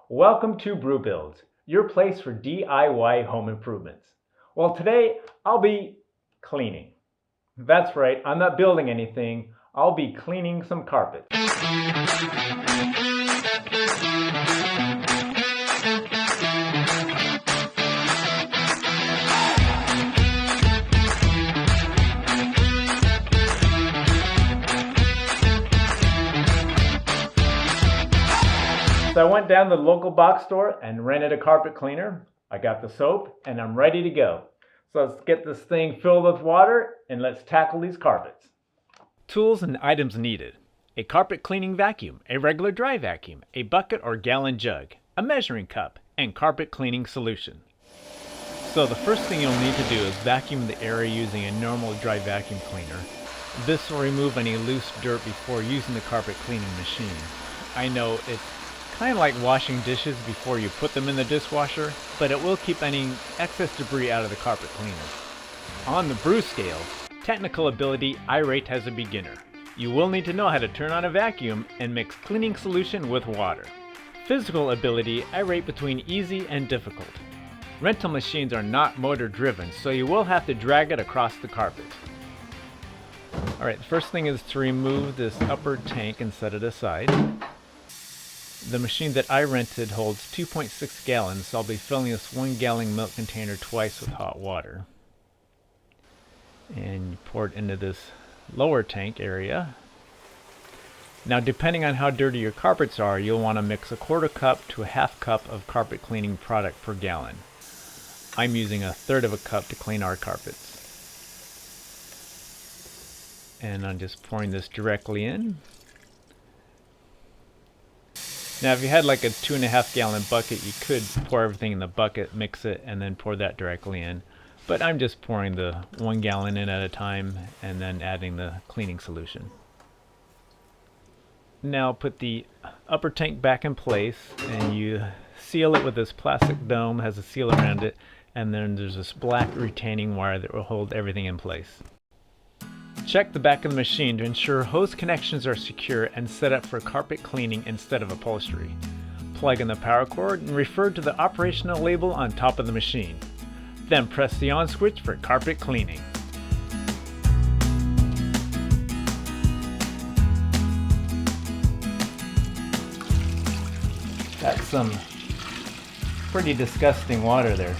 Welcome to Brew Builds, your place for DIY home improvements. Well, today I'll be cleaning. That's right, I'm not building anything. I'll be cleaning some carpet. So I went down to the local box store and rented a carpet cleaner. I got the soap and I'm ready to go. So let's get this thing filled with water and let's tackle these carpets. Tools and items needed: a carpet cleaning vacuum, a regular dry vacuum, a bucket or gallon jug, a measuring cup, and carpet cleaning solution. So the first thing you'll need to do is vacuum the area using a normal dry vacuum cleaner. This will remove any loose dirt before using the carpet cleaning machine. I know it's kind of like washing dishes before you put them in the dishwasher, but it will keep any excess debris out of the carpet cleaner. On the brew scale, technical ability, I rate as a beginner. You will need to know how to turn on a vacuum and mix cleaning solution with water. Physical ability, I rate between easy and difficult. Rental machines are not motor driven, so you will have to drag it across the carpet. Alright, the first thing is to remove this upper tank and set it aside. The machine that I rented holds 2.6 gallons, so I'll be filling this 1 gallon milk container twice with hot water. And you pour it into this lower tank area. Now, depending on how dirty your carpets are, you'll want to mix 1/4 cup to 1/2 cup of carpet cleaning product per gallon. I'm using 1/3 cup to clean our carpets. And I'm just pouring this directly in. Now, if you had like a 2.5 gallon bucket, you could pour everything in the bucket, mix it, and then pour that directly in. But I'm just pouring the 1 gallon in at a time and then adding the cleaning solution. Now put the upper tank back in place and you seal it with this plastic dome, has a seal around it, and then there's this black retaining wire that will hold everything in place. Check the back of the machine to ensure hose connections are secure and set up for carpet cleaning instead of upholstery. Plug in the power cord and refer to the operational label on top of the machine. Then press the on switch for carpet cleaning. That's some pretty disgusting water there.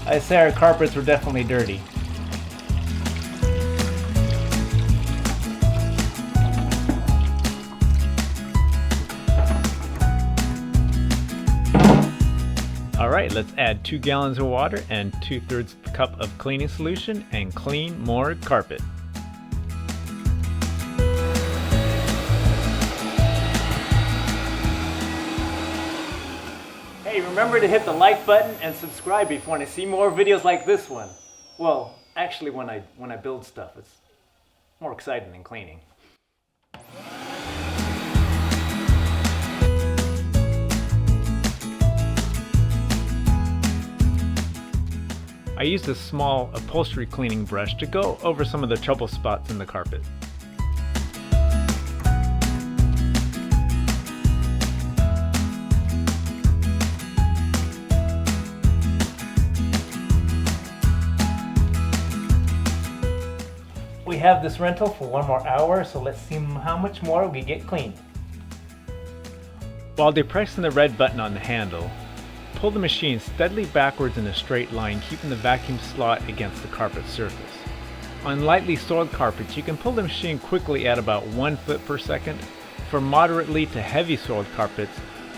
I'd say our carpets were definitely dirty. Alright, let's add 2 gallons of water and 2/3 cup of cleaning solution and clean more carpet. Hey, remember to hit the like button and subscribe if you want to see more videos like this one. Well, actually when I build stuff, it's more exciting than cleaning. I used a small upholstery cleaning brush to go over some of the trouble spots in the carpet. We have this rental for 1 more hour, so let's see how much more we get cleaned. While depressing the red button on the handle, pull the machine steadily backwards in a straight line, keeping the vacuum slot against the carpet surface. On lightly soiled carpets, you can pull the machine quickly at about 1 foot per second. For moderately to heavy soiled carpets,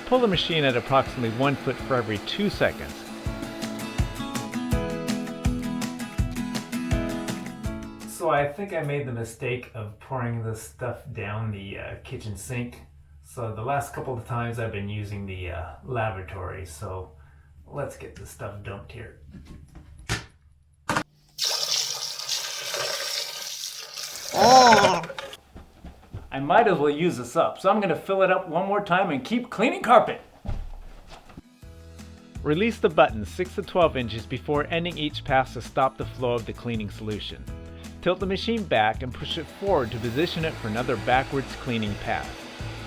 pull the machine at approximately 1 foot for every 2 seconds. So I think I made the mistake of pouring this stuff down the kitchen sink. So the last couple of times I've been using the lavatory, so let's get this stuff dumped here. I might as well use this up, so I'm going to fill it up 1 more time and keep cleaning carpet. Release the button 6 to 12 inches before ending each pass to stop the flow of the cleaning solution. Tilt the machine back and push it forward to position it for another backwards cleaning pass.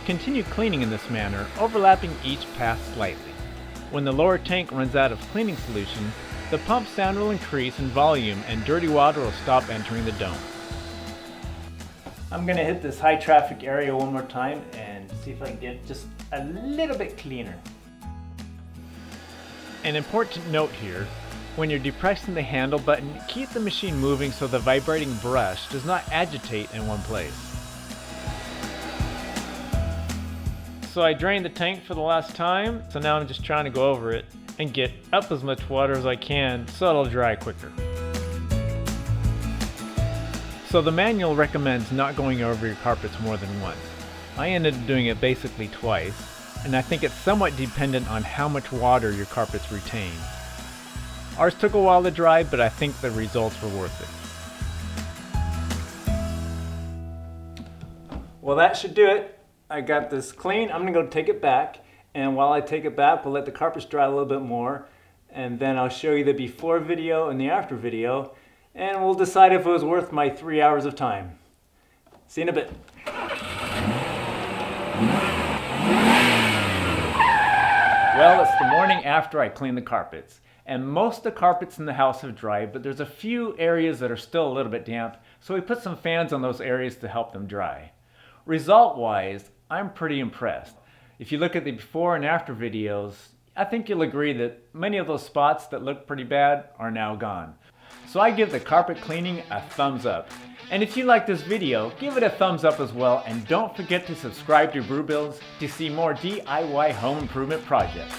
continue cleaning in this manner, overlapping each pass slightly. When the lower tank runs out of cleaning solution, the pump sound will increase in volume and dirty water will stop entering the dome. I'm going to hit this high traffic area one more time and see if I can get just a little bit cleaner. An important note here, when you're depressing the handle button, keep the machine moving so the vibrating brush does not agitate in one place. So I drained the tank for the last time, so now I'm just trying to go over it and get up as much water as I can so it'll dry quicker. So the manual recommends not going over your carpets more than once. I ended up doing it basically twice, and I think it's somewhat dependent on how much water your carpets retain. Ours took a while to dry, but I think the results were worth it. Well, that should do it. I got this clean. I'm gonna go take it back, and while I take it back, we'll let the carpets dry a little bit more, and then I'll show you the before video and the after video, and we'll decide if it was worth my 3 hours of time. See you in a bit. Well, it's the morning after I cleaned the carpets, and most of the carpets in the house have dried, but there's a few areas that are still a little bit damp, so we put some fans on those areas to help them dry. Result-wise, I'm pretty impressed. If you look at the before and after videos, I think you'll agree that many of those spots that look pretty bad are now gone. So I give the carpet cleaning a thumbs up. And if you like this video, give it a thumbs up as well, and don't forget to subscribe to Brew Builds to see more DIY home improvement projects.